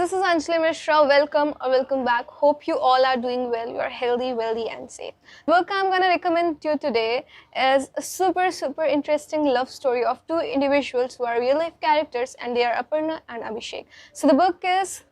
this is Anjali Mishra. Welcome or welcome back. Hope you all are doing well. You are healthy, wealthy, and safe. The book I'm going to recommend to you today is a super interesting love story of two individuals who are real life characters, and they are Aparna and Abhishek. So the book is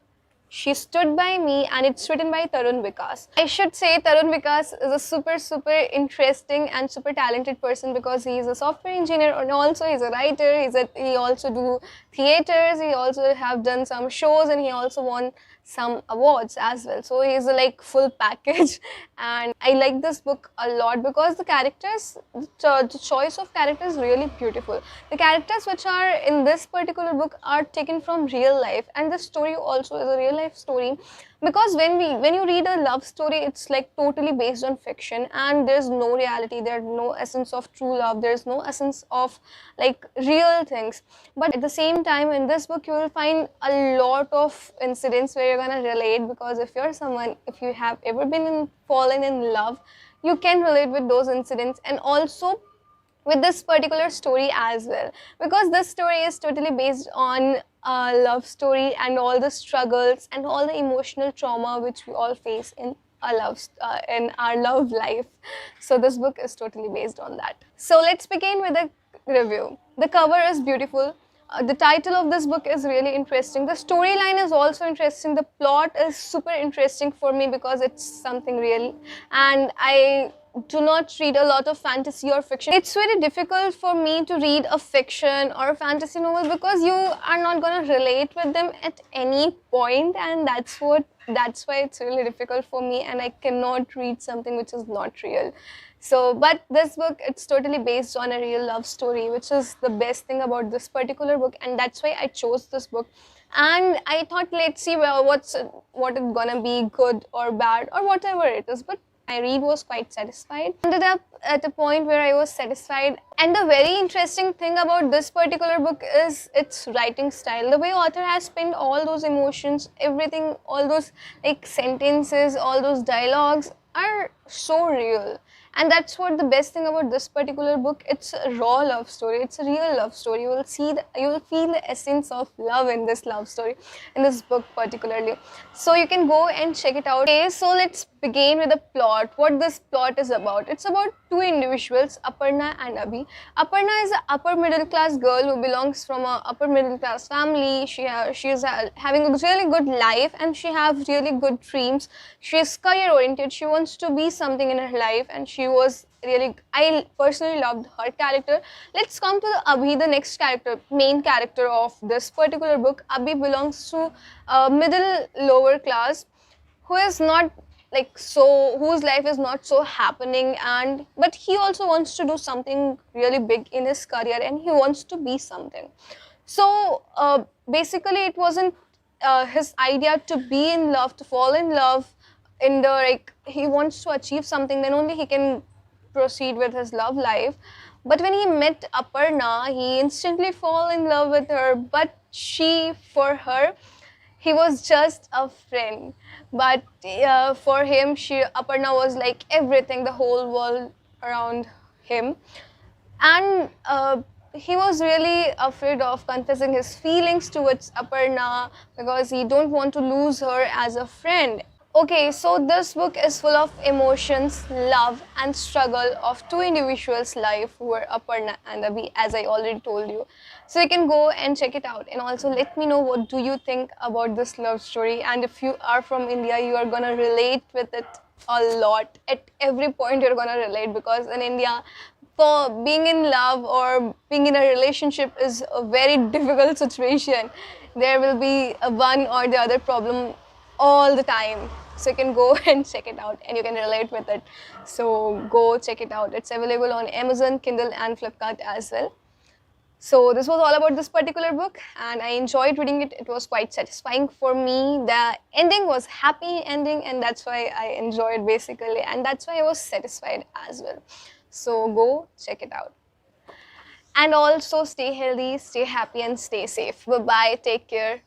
She Stood By Me, and it's written by Tarun Vikash. I should say Tarun Vikash is a super interesting and super talented person because he is a software engineer and also he's a writer. He also do theaters, he also have done some shows, and he also won some awards as well. So he's a like full package and I like this book a lot because the characters, the choice of characters is really beautiful. The characters which are in this particular book are taken from real life, and the story also is a real life story, because when you read a love story, it's like totally based on fiction and there's no reality, there's no essence of true love, there's no essence of like real things. But at the same time, in this book you will find a lot of incidents where you're gonna relate, because if you have ever fallen in love, you can relate with those incidents and also with this particular story as well, because this story is totally based on a love story and all the struggles and all the emotional trauma which we all face in our love life. So this book is totally based on that. So let's begin with the review. The cover is beautiful. The title of this book is really interesting. The storyline is also interesting. The plot is super interesting for me because it's something real, and I do not read a lot of fantasy or fiction. It's very difficult for me to read a fiction or a fantasy novel because you are not going to relate with them at any point, and that's why it's really difficult for me, and I cannot read something which is not real. So, but this book, it's totally based on a real love story, which is the best thing about this particular book, and that's why I chose this book. And I thought, let's see what it's gonna be, good or bad or whatever it is. But my read was quite satisfied. Ended up at a point where I was satisfied. And the very interesting thing about this particular book is its writing style. The way author has spent all those emotions, everything, all those like sentences, all those dialogues are so real. And that's what the best thing about this particular book. It's a raw love story. It's a real love story. You will feel the essence of love in this love story, in this book particularly. So you can go and check it out. Okay, so let's begin with the plot. What this plot is about. It's about two individuals, Aparna and Abhi. Aparna is an upper middle class girl who belongs from a upper middle class family. She is having a really good life and she have really good dreams. She is career oriented. She wants to be something in her life, and I personally loved her character. Let's come to the Abhi, the next character, main character of this particular book. Abhi belongs to a middle lower class who is not whose life is not so happening, but he also wants to do something really big in his career and he wants to be something. So basically it wasn't his idea to be in love, to fall in love he wants to achieve something, then only he can proceed with his love life. But when he met Aparna, he instantly fall in love with her, but for her, he was just a friend. But for him, Aparna was like everything, the whole world around him. And he was really afraid of confessing his feelings towards Aparna because he don't want to lose her as a friend. Okay, so this book is full of emotions, love and struggle of two individuals' life who are Aparna and Abhi, as I already told you. So you can go and check it out, and also let me know what do you think about this love story, and if you are from India, you are gonna relate with it a lot. At every point you're gonna relate, because in India, for being in love or being in a relationship is a very difficult situation. There will be one or the other problem all the time. So you can go and check it out and you can relate with it. So go check it out. It's available on Amazon, Kindle and Flipkart as well. So this was all about this particular book and I enjoyed reading it. It was quite satisfying for me. The ending was happy ending, and that's why I enjoyed basically, and that's why I was satisfied as well. So go check it out. And also stay healthy, stay happy and stay safe. Bye-bye. Take care.